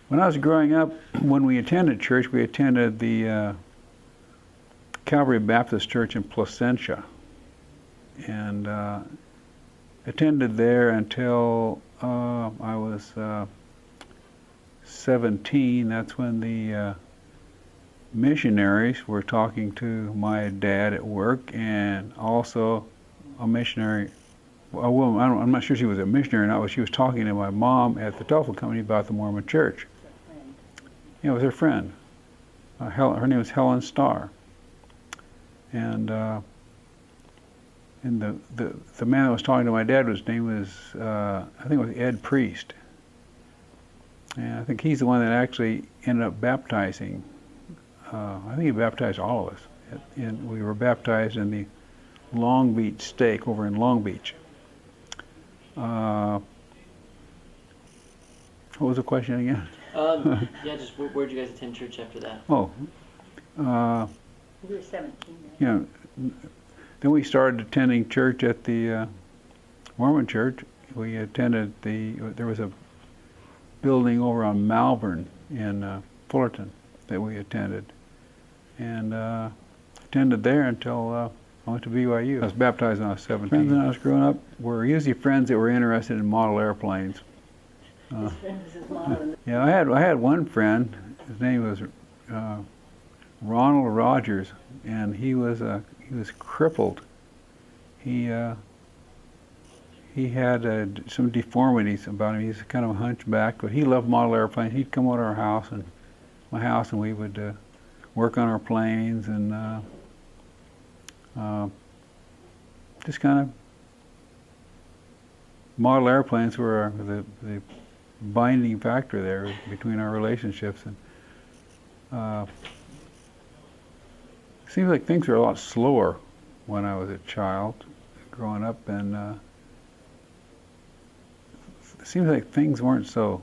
When I was growing up, when we attended church, we attended the Calvary Baptist Church in Placentia, and attended there until I was 17. That's when the missionaries were talking to my dad at work, and also a missionary, a woman, I'm not sure she was a missionary or not, but she was talking to my mom at the telephone company about the Mormon church. Yeah, it was her friend. Her name was Helen Starr. And the man that was talking to my dad, his name was, I think it was Ed Priest. And I think he's the one that actually ended up baptizing. I think he baptized all of us. And we were baptized in the Long Beach stake over in Long Beach. What was the question again? Yeah, just where'd you guys attend church after that? Oh. You were 17 then. You know, then we started attending church at the Mormon church. We attended there was a building over on Malvern in Fullerton that we attended. And attended there until I went to BYU. I was baptized when I was 17. Friends when I was growing up were usually friends that were interested in model airplanes. His friend was his mom. Yeah, I had one friend. His name was Ronald Rogers, and he was crippled. He had some deformities about him. He's kind of a hunchback, but he loved model airplanes. He'd come over to my house, and we would work on our planes and just kind of model airplanes were the binding factor there between our relationships. And it seems like things were a lot slower when I was a child, growing up, and it seems like things weren't so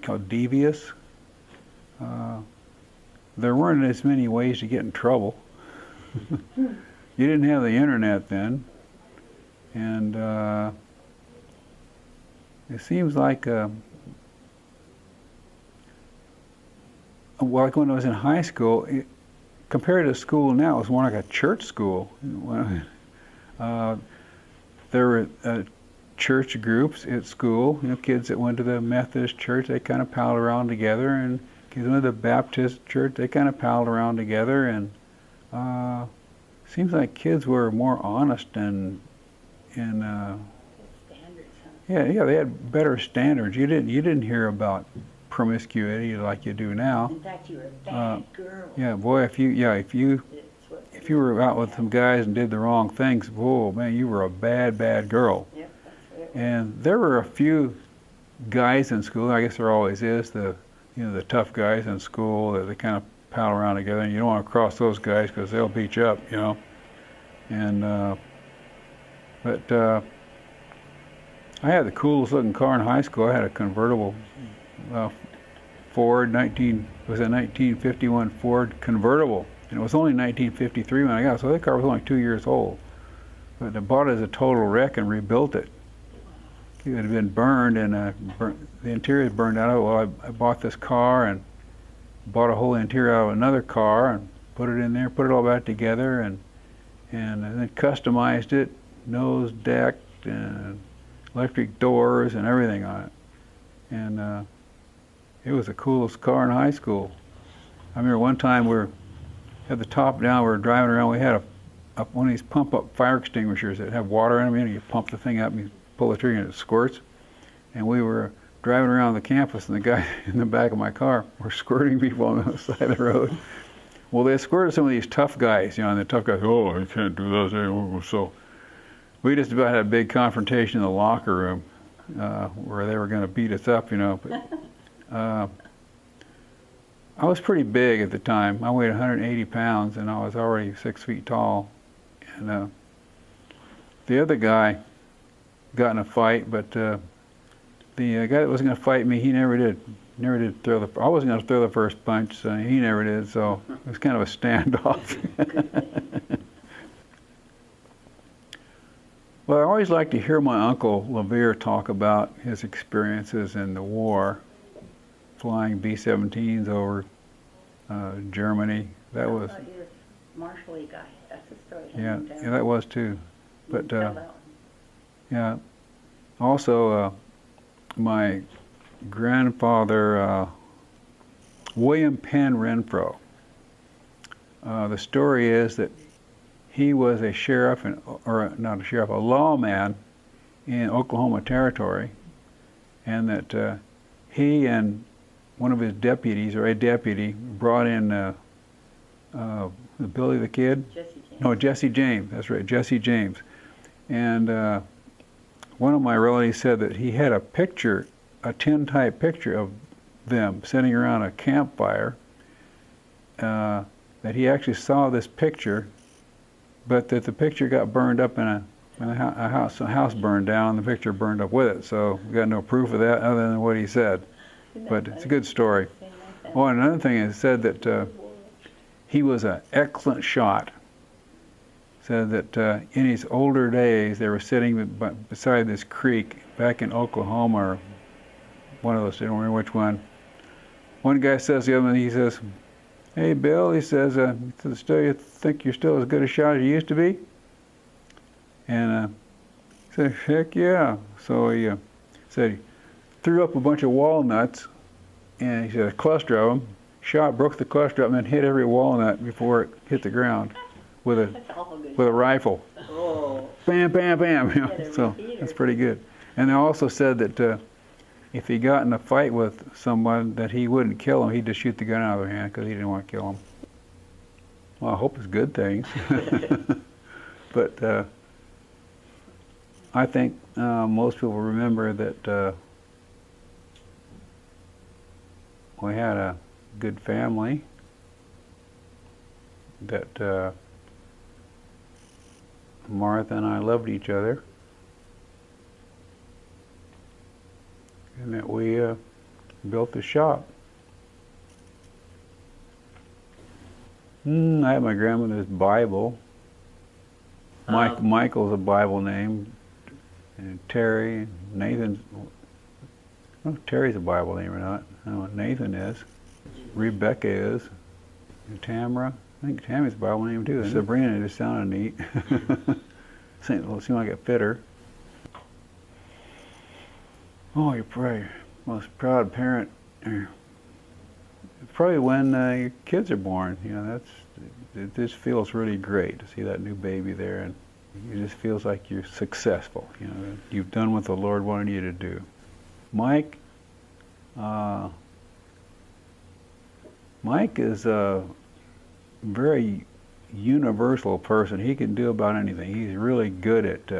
called devious. There weren't as many ways to get in trouble. You didn't have the internet then, and it seems like well, like when I was in high school, compared to school now, it was more like a church school. There were church groups at school. You know, kids that went to the Methodist church, they kind of palled around together, and kids went to the Baptist church, they kind of palled around together. And seems like kids were more honest and Standards, huh? yeah, they had better standards. You didn't hear about promiscuity like you do now. In fact, you were a bad girl. Yeah, boy, if you were out with some guys and did the wrong things, whoa, man, you were a bad girl. Yep, that's right. And there were a few guys in school. I guess there always is, the tough guys in school that they kind of pal around together, and you don't want to cross those guys because they'll beat you up, you know. And but I had the coolest looking car in high school. I had a convertible Ford 1951 Ford convertible, and it was only 1953 when I got it, so that car was only 2 years old. But I bought it as a total wreck and rebuilt it. It had been burned, and the interior was burned out of it. Well, I bought this car and bought a whole interior out of another car and put it in there, put it all back together, and then customized it, nose decked and electric doors and everything on it. And it was the coolest car in high school. I remember one time we had the top down, we were driving around, we had one of these pump-up fire extinguishers that have water in them. You know, you pump the thing up and you pull the trigger and it squirts. And we were driving around the campus, and the guy in the back of my car were squirting people on the side of the road. Well, they squirted some of these tough guys, you know, and the tough guys, oh, you can't do those anymore. So we just about had a big confrontation in the locker room where they were going to beat us up, you know. But I was pretty big at the time. I weighed 180 pounds, and I was already 6 feet tall. And the other guy got in a fight, but the guy that was going to fight me, he never did throw the. I wasn't going to throw the first punch, so he never did. So it was kind of a standoff. Well, I always like to hear my uncle LeVere talk about his experiences in the war, flying B-17s over Germany. That I was, thought he was Marshall guy. That's the story. yeah, yeah, that was too. But Tell that one. yeah, also my grandfather, William Penn Renfro. The story is that he was a sheriff, or not a sheriff, a lawman in Oklahoma Territory, and that he and one of his deputies, or a deputy, brought in Billy the Kid? Jesse James. No, Jesse James, that's right, Jesse James. And one of my relatives said that he had a picture, a tin-type picture of them sitting around a campfire, that he actually saw this picture, but that the picture got burned up in a house burned down, and the picture burned up with it. So we got no proof of that other than what he said. But it's a good story. Oh, and another thing is said that he was an excellent shot. Said that in his older days, they were sitting beside this creek back in Oklahoma, or one of those, I don't remember which one. One guy says to the other, he says, "Hey, Bill," he says, "still you think you're still as good a shot as you used to be?" And he said, "Heck yeah." So he said he threw up a bunch of walnuts, and he said a cluster of them, shot, broke the cluster up, and then hit every walnut before it hit the ground with a rifle. Oh. Bam, bam, bam. You know, Yeah, so that's pretty good. And they also said that if he got in a fight with someone, that he wouldn't kill him, he'd just shoot the gun out of their hand because he didn't want to kill him. Well, I hope it's good things. But I think most people remember that we had a good family, that Martha and I loved each other, and that we built the shop. I have my grandmother's Bible. Michael's a Bible name, and Terry, Nathan's, well, Terry's a Bible name or not. I don't know what Nathan is. Rebecca is. And Tamara. I think Tammy's a Bible name too. And Sabrina just sounded neat. Seemed like it fit her. Oh, you're probably most proud parent. Probably when your kids are born. You know, it just feels really great to see that new baby there, and it just feels like you're successful. You know, you've done what the Lord wanted you to do. Mike is a very universal person. He can do about anything. He's really good at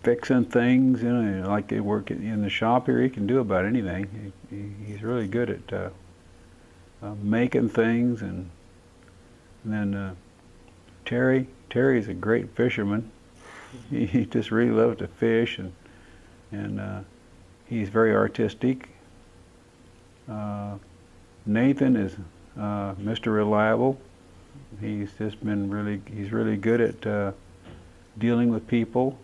fixing things, you know, like they work in the shop here. He can do about anything. He's really good at making things, and then Terry's a great fisherman. He just really loves to fish, and he's very artistic. Nathan is Mr. Reliable. He's really good at dealing with people,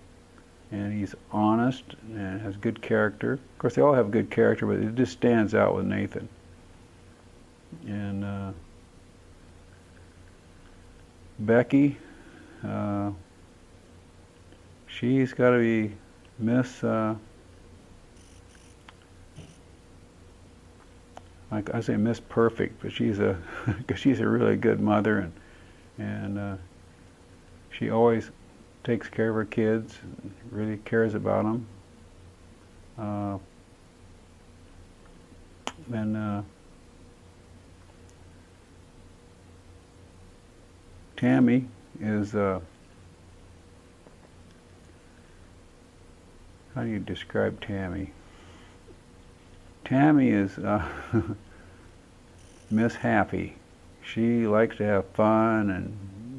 and he's honest and has good character. Of course, they all have good character, but it just stands out with Nathan. And Becky, she's got to be Miss, I say Miss Perfect, but she's a really good mother, and she always takes care of her kids, really cares about them. And Tammy is, how do you describe Tammy? Tammy is Miss Happy. She likes to have fun,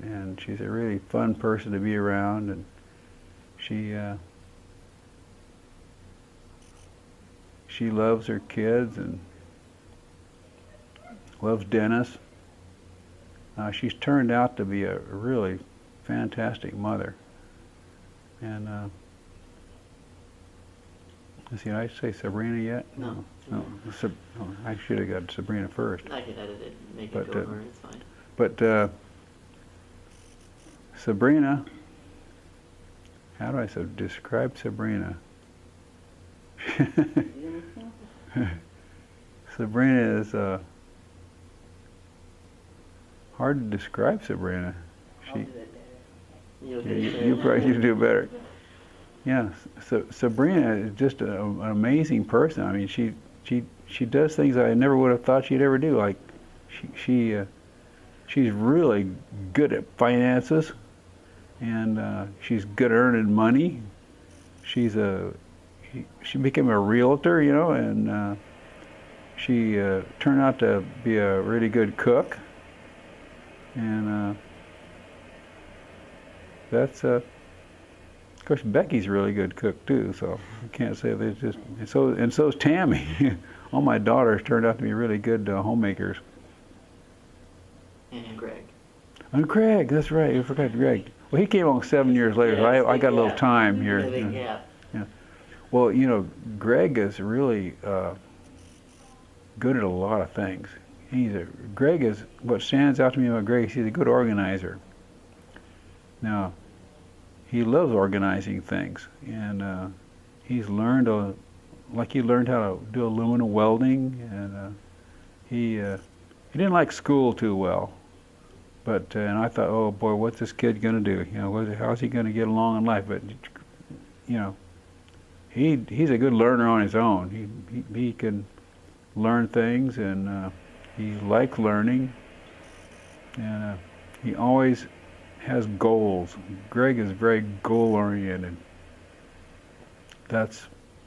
and she's a really fun person to be around, and she loves her kids and loves Dennis. She's turned out to be a really fantastic mother. And let's see, did I say Sabrina yet? No. No. Oh, I should have got Sabrina first. I could edit it, make But, it go over, it's fine. But Sabrina, how do I describe Sabrina? Sabrina is hard to describe. Sabrina, You'll you probably do better. Yeah, so Sabrina is just an amazing person. I mean, she does things I never would have thought she'd ever do. Like she's really good at finances, and she's good at earning money. She became a realtor, you know, and she turned out to be a really good cook, and that's of course Becky's a really good cook too. So I can't say there's just and so is Tammy. All my daughters turned out to be really good homemakers. And Greg. And Greg, that's right. I forgot Greg. Well, he came along 7 years later. So I got a little time here. Yeah, big gap. Yeah. Well, you know, Greg is really good at a lot of things. Greg is, what stands out to me about Greg is he's a good organizer. Now, he loves organizing things, and he's learned, he learned how to do aluminum welding, and he didn't like school too well. But and I thought, oh boy, what's this kid gonna do? You know, how's he gonna get along in life? But you know, he's a good learner on his own. He can learn things, and he likes learning, and he always has goals. Greg is very goal oriented. That's